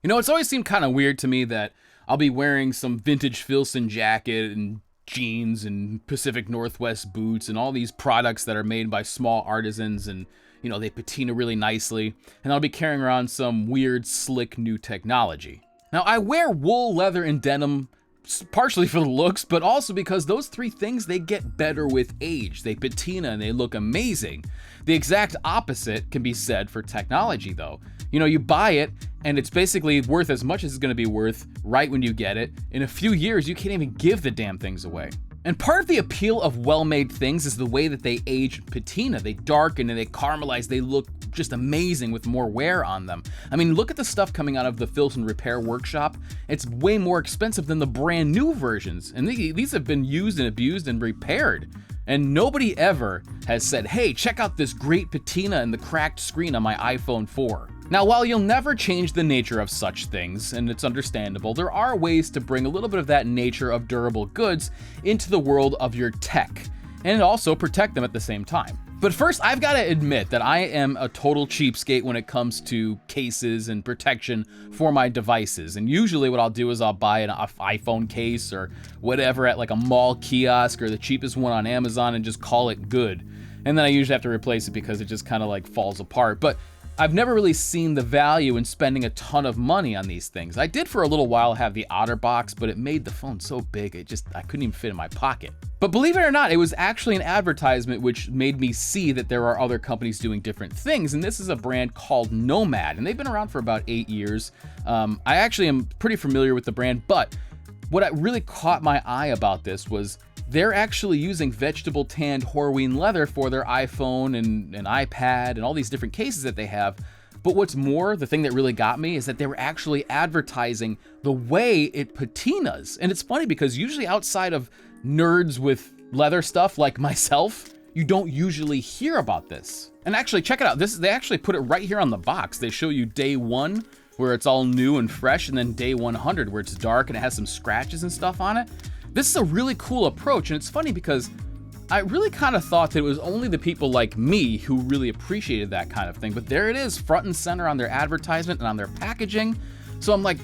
You know, it's always seemed kind of weird to me that I'll be wearing some vintage Filson jacket and jeans and Pacific Northwest boots and all these products that are made by small artisans and, you know, they patina really nicely. And I'll be carrying around some weird, slick new technology. Now, I wear wool, leather, and denim partially for the looks, but also because those three things, they get better with age. They patina and they look amazing. The exact opposite can be said for technology, though. You know, you buy it and it's basically worth as much as it's going to be worth right when you get it. In a few years, you can't even give the damn things away. And part of the appeal of well-made things is the way that they age and patina. They darken and they caramelize. They look just amazing with more wear on them. I mean, look at the stuff coming out of the Filson Repair Workshop. It's way more expensive than the brand new versions. And these have been used and abused and repaired. And nobody ever has said, hey, check out this great patina and the cracked screen on my iPhone 4. Now, while you'll never change the nature of such things, and it's understandable, there are ways to bring a little bit of that nature of durable goods into the world of your tech, and also protect them at the same time. But first, I've got to admit that I am a total cheapskate when it comes to cases and protection for my devices. And usually what I'll do is I'll buy an iPhone case or whatever at like a mall kiosk or the cheapest one on Amazon and just call it good. And then I usually have to replace it because it just kind of like falls apart. But I've never really seen the value in spending a ton of money on these things. I did for a little while have the OtterBox, but it made the phone so big I couldn't even fit in my pocket. But believe it or not, it was actually an advertisement which made me see that there are other companies doing different things, and this is a brand called Nomad, and they've been around for about 8 years. I actually am pretty familiar with the brand, but what really caught my eye about this was they're actually using vegetable tanned Horween leather for their iPhone and iPad and all these different cases that they have. But what's more, the thing that really got me is that they were actually advertising the way it patinas. And it's funny because usually outside of nerds with leather stuff like myself, you don't usually hear about this. And actually, check it out. They actually put it right here on the box. They show you day 1 where it's all new and fresh, and then day 100 where it's dark and it has some scratches and stuff on it. This is a really cool approach, and it's funny because I really kind of thought that it was only the people like me who really appreciated that kind of thing, but there it is, front and center on their advertisement and on their packaging. So I'm like,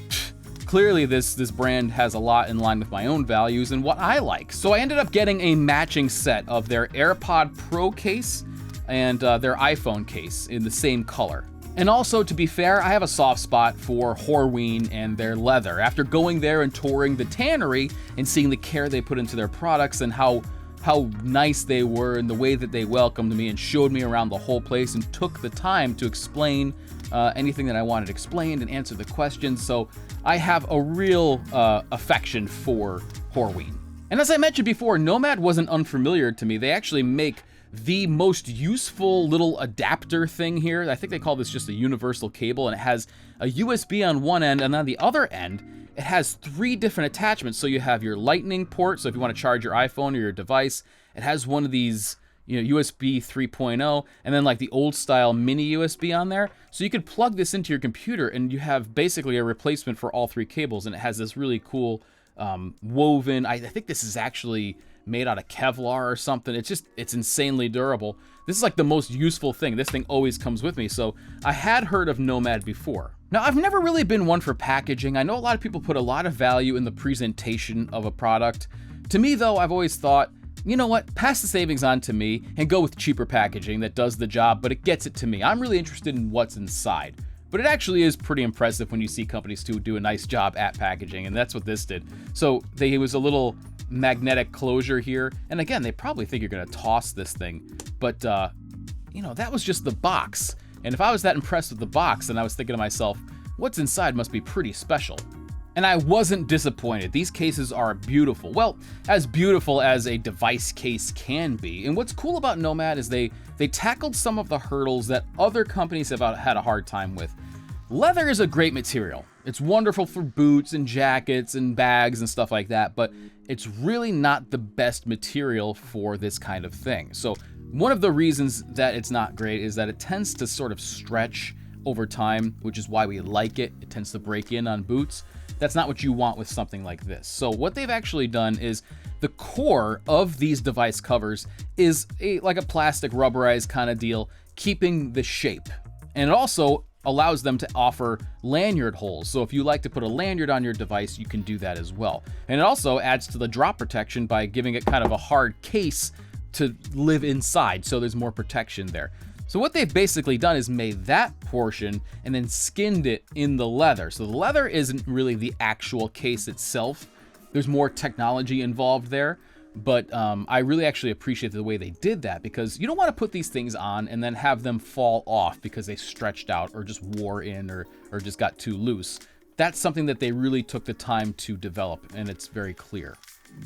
clearly this brand has a lot in line with my own values and what I like. So I ended up getting a matching set of their AirPod Pro case and their iPhone case in the same color. And also, to be fair, I have a soft spot for Horween and their leather. After going there and touring the tannery and seeing the care they put into their products and how nice they were and the way that they welcomed me and showed me around the whole place and took the time to explain anything that I wanted explained and answer the questions. So I have a real affection for Horween. And as I mentioned before, Nomad wasn't unfamiliar to me. They actually make the most useful little adapter thing here. I think they call this just a universal cable, and it has a USB on one end, and on the other end, it has 3 different attachments. So you have your lightning port, so if you want to charge your iPhone or your device, it has one of these, USB 3.0, and then like the old style mini USB on there. So you could plug this into your computer, and you have basically a replacement for all 3 cables, and it has this really cool woven, I think this is actually made out of Kevlar or something. It's insanely durable. This is like the most useful thing. This thing always comes with me. So I had heard of Nomad before. Now, I've never really been one for packaging. I know a lot of people put a lot of value in the presentation of a product. To me, though, I've always thought, you know what, pass the savings on to me and go with cheaper packaging that does the job, but it gets it to me. I'm really interested in what's inside. But it actually is pretty impressive when you see companies do a nice job at packaging, and that's what this did. So it was a little magnetic closure here, and again, they probably think you're gonna toss this thing, but that was just the box. And if I was that impressed with the box, then I was thinking to myself, what's inside must be pretty special. And I wasn't disappointed. These cases are beautiful. Well, as beautiful as a device case can be. And what's cool about Nomad is they tackled some of the hurdles that other companies have had a hard time with. Leather is a great material. It's wonderful for boots and jackets and bags and stuff like that, but it's really not the best material for this kind of thing. So one of the reasons that it's not great is that it tends to sort of stretch over time, which is why we like it. It tends to break in on boots. That's not what you want with something like this. So what they've actually done is the core of these device covers is like a plastic rubberized kind of deal, keeping the shape. And it also allows them to offer lanyard holes. So if you like to put a lanyard on your device, you can do that as well. And it also adds to the drop protection by giving it kind of a hard case to live inside, so there's more protection there. So what they've basically done is made that portion and then skinned it in the leather. So the leather isn't really the actual case itself. There's more technology involved there. But I really actually appreciate the way they did that, because you don't want to put these things on and then have them fall off because they stretched out or just wore in or just got too loose. That's something that they really took the time to develop, and it's very clear.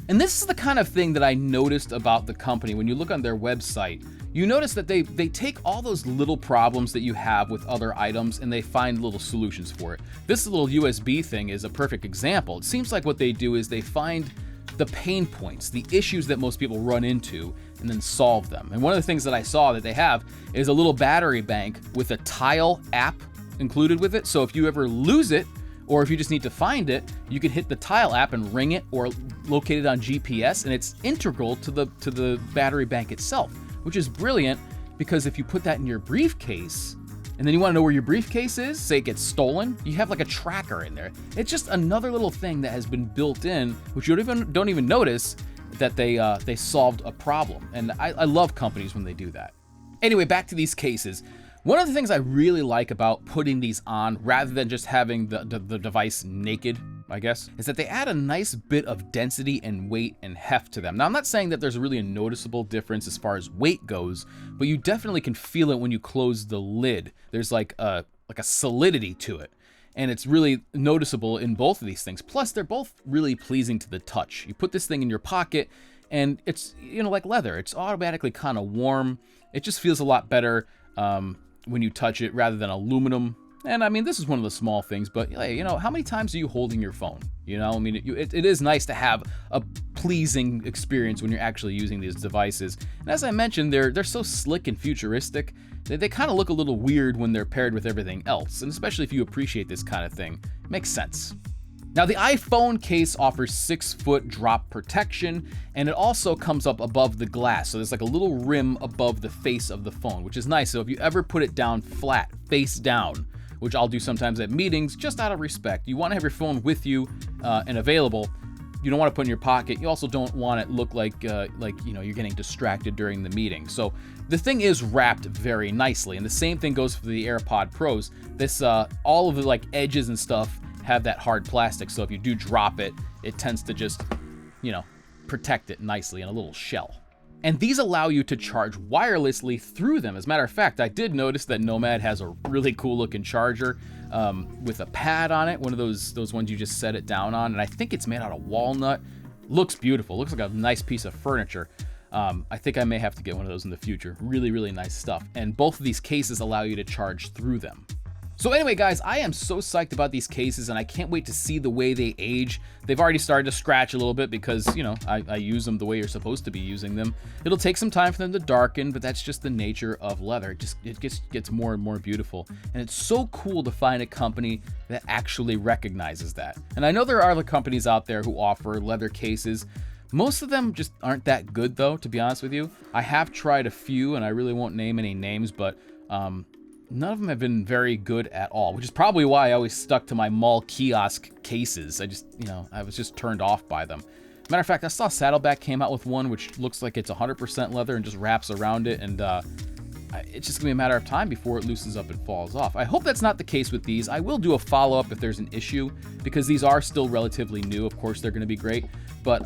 And this is the kind of thing that I noticed about the company. When you look on their website, you notice that they take all those little problems that you have with other items and they find little solutions for it. This little USB thing is a perfect example. It seems like what they do is they find the pain points, the issues that most people run into, and then solve them. And one of the things that I saw that they have is a little battery bank with a Tile app included with it. So if you ever lose it, or if you just need to find it, you can hit the Tile app and ring it or locate it on GPS, and it's integral to the battery bank itself, which is brilliant, because if you put that in your briefcase, and then you want to know where your briefcase is, say it gets stolen, you have like a tracker in there. It's just another little thing that has been built in, which you don't even notice that they solved a problem. And I love companies when they do that. Anyway, back to these cases. One of the things I really like about putting these on, rather than just having the device naked, I guess, is that they add a nice bit of density and weight and heft to them. Now, I'm not saying that there's really a noticeable difference as far as weight goes, but you definitely can feel it when you close the lid. There's like a solidity to it, and it's really noticeable in both of these things. Plus, they're both really pleasing to the touch. You put this thing in your pocket, and it's, like leather. It's automatically kind of warm. It just feels a lot better when you touch it rather than aluminum. And I mean, this is one of the small things, but hey, how many times are you holding your phone? I mean, it is nice to have a pleasing experience when you're actually using these devices. And as I mentioned, they're so slick and futuristic. They kind of look a little weird when they're paired with everything else. And especially if you appreciate this kind of thing, it makes sense. Now, the iPhone case offers 6-foot drop protection, and it also comes up above the glass. So there's like a little rim above the face of the phone, which is nice. So if you ever put it down flat, face down, which I'll do sometimes at meetings, just out of respect, you want to have your phone with you and available. You don't want to put it in your pocket. You also don't want it look like you're getting distracted during the meeting. So the thing is wrapped very nicely, and the same thing goes for the AirPod Pros. This all of the edges and stuff have that hard plastic, so if you do drop it, it tends to just, protect it nicely in a little shell. And these allow you to charge wirelessly through them. As a matter of fact, I did notice that Nomad has a really cool looking charger with a pad on it, one of those ones you just set it down on, and I think it's made out of walnut. Looks beautiful. Looks like a nice piece of furniture. I think I may have to get one of those in the future. Really, really nice stuff. And both of these cases allow you to charge through them. So anyway, guys, I am so psyched about these cases, and I can't wait to see the way they age. They've already started to scratch a little bit because, I use them the way you're supposed to be using them. It'll take some time for them to darken, but that's just the nature of leather. It just gets more and more beautiful. And it's so cool to find a company that actually recognizes that. And I know there are other companies out there who offer leather cases. Most of them just aren't that good, though, to be honest with you. I have tried a few, and I really won't name any names, but none of them have been very good at all, which is probably why I always stuck to my mall kiosk cases. I was just turned off by them. Matter of fact, I saw Saddleback came out with one which looks like it's 100% leather and just wraps around it, and it's just gonna be a matter of time before it loosens up and falls off. I hope that's not the case with these. I will do a follow-up if there's an issue, because these are still relatively new. Of course, they're gonna be great, but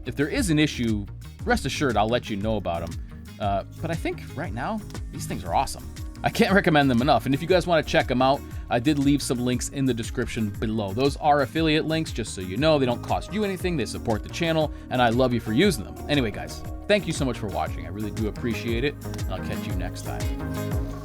if there is an issue, rest assured I'll let you know about them. But I think right now, these things are awesome. I can't recommend them enough, and if you guys want to check them out, I did leave some links in the description below. Those are affiliate links, just so you know. They don't cost you anything, they support the channel, and I love you for using them. Anyway, guys, thank you so much for watching. I really do appreciate it, and I'll catch you next time.